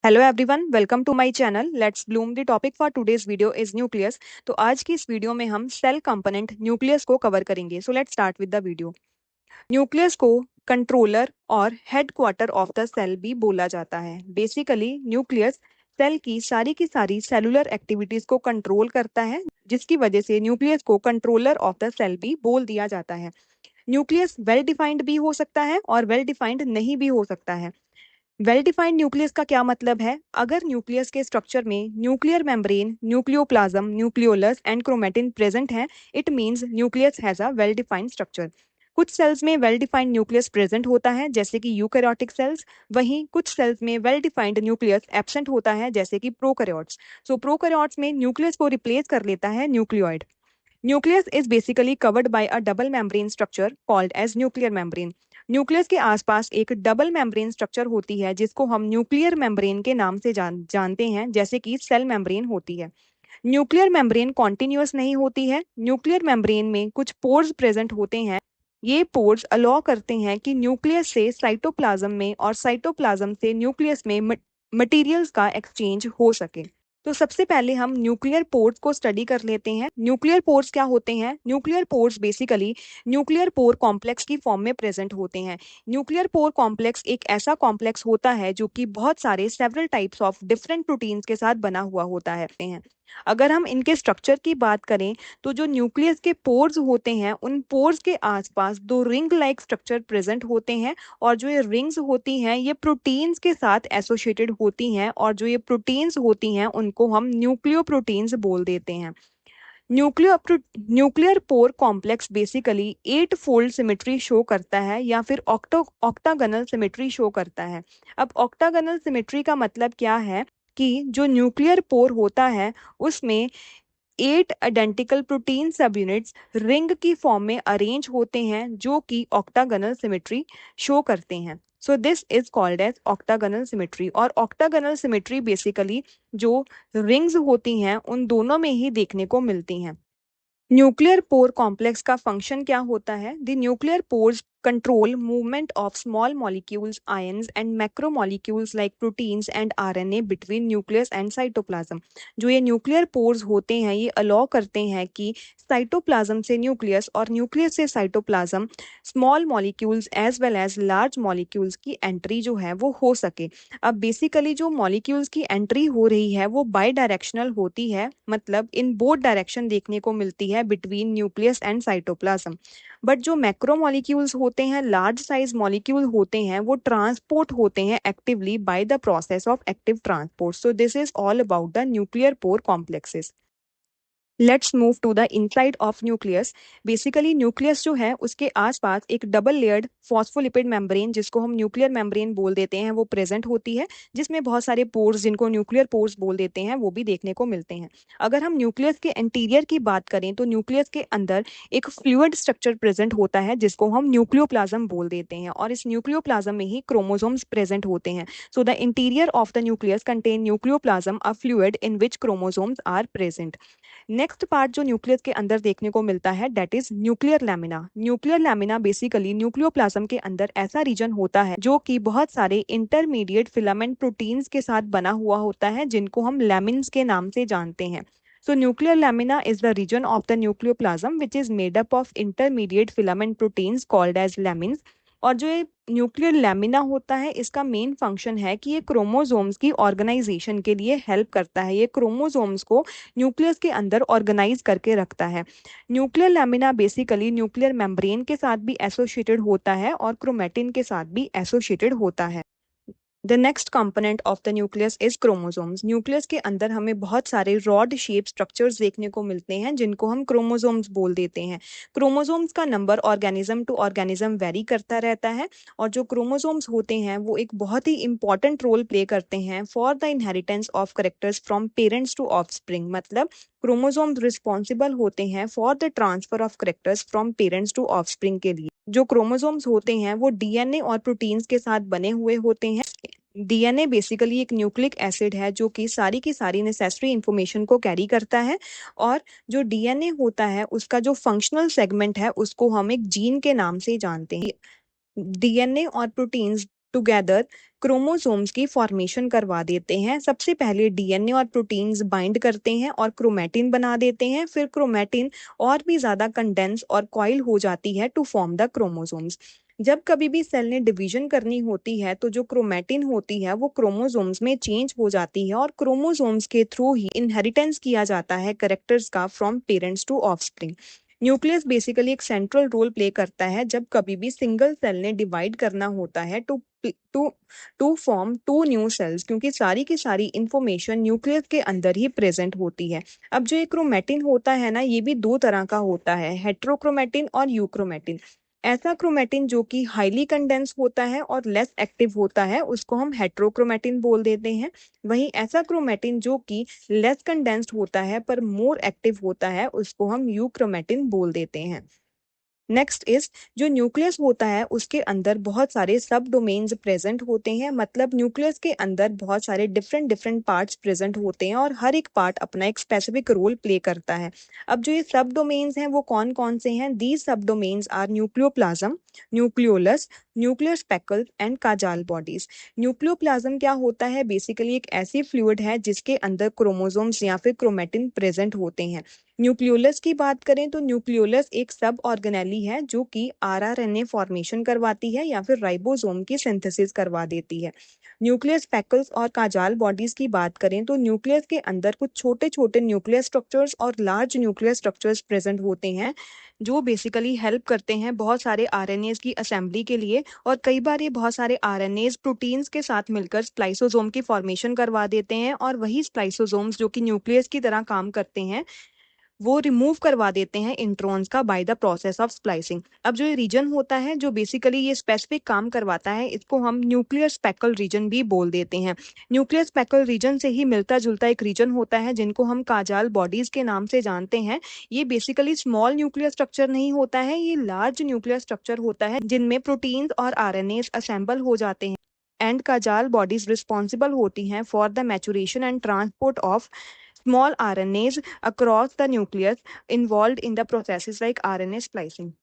Hello everyone, welcome to my channel let's bloom. The topic for today's video is nucleus. तो आज की इस video में हम सेल कंपोनेंट न्यूक्लियस को कवर करेंगे। So let's start with the video. Nucleus को कंट्रोलर और हेडक्वार्टर ऑफ द सेल भी बोला जाता है। बेसिकली न्यूक्लियस सेल की सारी सेलुलर एक्टिविटीज को कंट्रोल करता है, जिसकी वजह से न्यूक्लियस को कंट्रोलर ऑफ द सेल भी बोल दिया जाता है। न्यूक्लियस वेल डिफाइंड भी हो सकता है और वेल डिफाइंड नहीं भी हो सकता है। वेल डिफाइंड न्यूक्लियस का क्या मतलब है? अगर न्यूक्लियस के स्ट्रक्चर में nuclear membrane, nucleoplasm, nucleolus and chromatin present है, it means nucleus has a well defined structure. कुछ सेल्स में वेल डिफाइंड न्यूक्लियस प्रेजेंट होता है, जैसे कि यूकैरियोटिक सेल्स। वहीं कुछ सेल्स में वेल डिफाइंड न्यूक्लियस एब्सेंट होता है, जैसे कि प्रोकैरियोट्स। सो प्रोकैरियोट्स में न्यूक्लियस को रिप्लेस कर लेता है nucleoid. Nucleus is basically covered by a double membrane structure called as nuclear membrane. Nucleus के आसपास एक डबल मेम्ब्रेन स्ट्रक्चर होती है, जिसको हम न्यूक्लियर मेम्ब्रेन के नाम से जानते हैं, जैसे कि सेल मेम्ब्रेन होती है। न्यूक्लियर मेम्ब्रेन कॉन्टिन्यूअस नहीं होती है। न्यूक्लियर मेम्ब्रेन में कुछ पोर्स प्रेजेंट होते हैं। ये पोर्स अलाउ करते हैं कि न्यूक्लियस से साइटोप्लाज्म में और साइटोप्लाज्म से न्यूक्लियस में मटेरियल्स का एक्सचेंज हो सके। तो सबसे पहले हम न्यूक्लियर पोर्स को स्टडी कर लेते हैं। न्यूक्लियर पोर्स क्या होते हैं? Nuclear pores basically nuclear pore complex की फॉर्म में प्रेजेंट होते हैं। न्यूक्लियर पोर कॉम्प्लेक्स एक ऐसा कॉम्प्लेक्स होता है जो कि बहुत सारे several types of different proteins के साथ बना हुआ होता है। अगर हम इनके स्ट्रक्चर की बात करें, तो जो न्यूक्लियस के पोर्स होते हैं, उन पोर्स के आसपास दो रिंग लाइक स्ट्रक्चर प्रेजेंट होते हैं। और जो ये रिंग्स होती हैं, ये प्रोटीन्स के साथ एसोसिएटेड होती हैं, और जो ये प्रोटीन्स होती हैं उनको हम न्यूक्लियोप्रोटीन्स बोल देते हैं। Nuclear pore complex basically 8 fold symmetry show करता है, या फिर ऑक्टागनल सिमेट्री शो करता है। अब ऑक्टागनल सिमेट्री का मतलब क्या है? कि जो न्यूक्लियर पोर होता है, उसमें 8 identical protein subunits ring की फॉर्म में अरेंज होते हैं, जो कि ऑक्टागनल सिमेट्री शो करते हैं। So this is called as octagonal symmetry. और ऑक्टागनल सिमेट्री बेसिकली जो रिंग्स होती हैं, उन दोनों में ही देखने को मिलती हैं। न्यूक्लियर पोर कॉम्प्लेक्स का फंक्शन क्या होता है? The nuclear pores control movement of small molecules, ions and macromolecules like proteins and RNA between nucleus and cytoplasm. जो ये न्यूक्लियर पोर्स होते हैं, ये अलाउ करते हैं कि साइटोप्लाज्म से न्यूक्लियस और न्यूक्लियस से cytoplasm small molecules as well as large molecules की एंट्री जो है वो हो सके। अब बेसिकली जो मॉलिक्यूल्स की एंट्री हो रही है वो बाई डायरेक्शनल होती है, मतलब इन बोथ डायरेक्शन देखने को मिलती है between nucleus and cytoplasm. But जो मैक्रोमॉलिक्यूल्स होते हैं, लार्ज साइज मॉलिक्यूल होते हैं, वो ट्रांसपोर्ट होते हैं actively by the process of active transport. So this is all about the nuclear pore complexes. Let's move to the inside of nucleus. Basically nucleus जो है, उसके आसपास एक डबल लेयर्ड फॉस्फोलिपिड मेम्ब्रेन, जिसको हम न्यूक्लियर मेम्ब्रेन बोल देते हैं, वो प्रेजेंट होती है, जिसमें बहुत सारे पोर्स, जिनको न्यूक्लियर पोर्स बोल देते हैं, वो भी देखने को मिलते हैं। अगर हम न्यूक्लियस के इंटीरियर की बात करें, तो न्यूक्लियस के अंदर एक फ्लूइड स्ट्रक्चर प्रेजेंट होता है, जिसको हम न्यूक्लियोप्लाज्म बोल देते हैं, और इस न्यूक्लियोप्लाज्म में ही क्रोमोसोम्स प्रेजेंट होते हैं। So the interior of the nucleus contain nucleoplasm, a fluid in which chromosomes are present. Next part जो न्यूक्लियस के अंदर देखने को मिलता है, that is nuclear lamina. Nuclear lamina basically nucleoplasm के अंदर ऐसा रीजन होता है जो कि बहुत सारे इंटरमीडिएट फिलामेंट प्रोटीन्स के साथ बना हुआ होता है, जिनको हम लैमिन्स के नाम से जानते हैं। So nuclear lamina is the region of the nucleoplasm which is made up of intermediate filament proteins called as lamins। और जो ये न्यूक्लियर लैमिना होता है, इसका मेन फंक्शन है कि ये क्रोमोसोम्स की ऑर्गेनाइजेशन के लिए हेल्प करता है। ये क्रोमोसोम्स को न्यूक्लियस के अंदर ऑर्गेनाइज करके रखता है। Nuclear lamina basically nuclear membrane के साथ भी एसोसिएटेड होता है और क्रोमेटिन के साथ भी एसोसिएटेड होता है। The next component of the nucleus is chromosomes. Nucleus के अंदर हमें बहुत सारे रॉड शेप स्ट्रक्चर्स देखने को मिलते हैं, जिनको हम क्रोमोसोम्स बोल देते हैं। क्रोमोसोम्स का number organism to organism vary करता रहता है, और जो क्रोमोसोम्स होते हैं वो एक बहुत ही इंपॉर्टेंट रोल प्ले करते हैं for the inheritance of characters from parents to offspring. मतलब क्रोमोसोम्स रिस्पॉन्सिबल होते हैं for the transfer of characters from parents to offspring के लिए। जो क्रोमोसोम्स होते हैं वो डीएनए और प्रोटीन्स के साथ बने हुए होते हैं। डीएनए बेसिकली एक न्यूक्लिक एसिड है, जो कि सारी की सारी नेसेसरी इंफॉर्मेशन को कैरी करता है। और जो डीएनए होता है, उसका जो फंक्शनल सेगमेंट है, उसको हम एक जीन के नाम से जानते हैं। डीएनए और प्रोटीन्स टुगेदर क्रोमोसोम्स की फॉर्मेशन करवा देते हैं। सबसे पहले डीएनए और प्रोटीन्स बाइंड करते हैं और क्रोमैटिन बना देते हैं। फिर क्रोमैटिन और भी ज्यादा कंडेंस और कॉइल हो जाती है टू फॉर्म द क्रोमोसोम्स। जब कभी भी सेल ने डिवीजन करनी होती है तो जो क्रोमैटिन होती है वो क्रोमोसोम्स में चेंज हो जाती है और क्रोमोसोम्स के थ्रू ही इनहेरिटेंस किया जाता है कैरेक्टर्स का from parents to offspring. Nucleus basically एक सेंट्रल रोल प्ले करता है जब कभी भी सिंगल सेल ने डिवाइड करना होता है to to to form two new cells, क्योंकि सारी की सारी इंफॉर्मेशन न्यूक्लियस के अंदर ही प्रेजेंट होती है। अब जो ये क्रोमैटिन होता है ना, ये भी दो तरह का होता है, हेट्रोक्रोमैटिन और यूक्रोमैटिन। ऐसा क्रोमैटिन जो कि हाईली कंडेंस होता है और लेस एक्टिव होता है उसको हम हेट्रोक्रोमैटिन बोल देते हैं। वहीं ऐसा क्रोमैटिन जो कि लेस कंडेंस्ड होता है पर मोर एक्टिव होता है उसको हम यूक्रोमैटिन बोल देते हैं। नेक्स्ट इज जो न्यूक्लियस होता है उसके अंदर बहुत सारे सब डोमेन्स प्रेजेंट होते हैं। मतलब न्यूक्लियस के अंदर बहुत सारे डिफरेंट डिफरेंट पार्ट्स प्रेजेंट होते हैं और हर एक पार्ट अपना एक स्पेसिफिक रोल प्ले करता है। अब जो ये सब डोमेन्स हैं वो कौन कौन से हैं? These subdomains are nucleoplasm, nucleolus, nuclear speckle and Cajal bodies. Nucleoplasm क्या होता है? बेसिकली एक ऐसी फ्लूइड है जिसके अंदर क्रोमोसोम्स या फिर क्रोमेटिन प्रेजेंट होते हैं। न्यूक्लियोलस की बात करें तो न्यूक्लियोलस एक सब ऑर्गेनेली है जो कि आरआरएनए फॉर्मेशन करवाती है या फिर राइबोसोम की सिंथेसिस करवा देती है। न्यूक्लियर स्पेकल्स और काजाल बॉडीज की बात करें तो न्यूक्लियस के अंदर कुछ छोटे छोटे न्यूक्लियर स्ट्रक्चर्स और लार्ज न्यूक्लियर स्ट्रक्चर्स प्रेजेंट होते हैं जो बेसिकली हेल्प करते हैं बहुत सारे आरएनएस की असेंबली के लिए। और कई बार ये बहुत सारे आरएनएस प्रोटीन्स के साथ मिलकर स्प्लाइसोसोम की फॉर्मेशन करवा देते हैं और वही स्प्लाइसोसोम्स जो कि न्यूक्लियस की तरह काम करते हैं वो रिमूव करवा देते हैं इंट्रॉन्स का bye the process of splicing. अब जो ये रीजन होता है जो बेसिकली ये स्पेसिफिक काम करवाता है इसको हम न्यूक्लियर स्पेकल रीजन भी बोल देते हैं। न्यूक्लियर स्पेकल रीजन से ही मिलता जुलता एक रीजन होता है जिनको हम काजाल बॉडीज के नाम से जानते हैं। ये बेसिकली स्मॉल न्यूक्लियर स्ट्रक्चर नहीं होता है, ये लार्ज न्यूक्लियर स्ट्रक्चर होता है जिनमें प्रोटीन्स और आरएनए असेंबल हो जाते हैं। एंड काजाल बॉडीज रिस्पॉन्सिबल होती हैं for the maturation and transport of small RNAs across the nucleus involved in the processes like RNA splicing.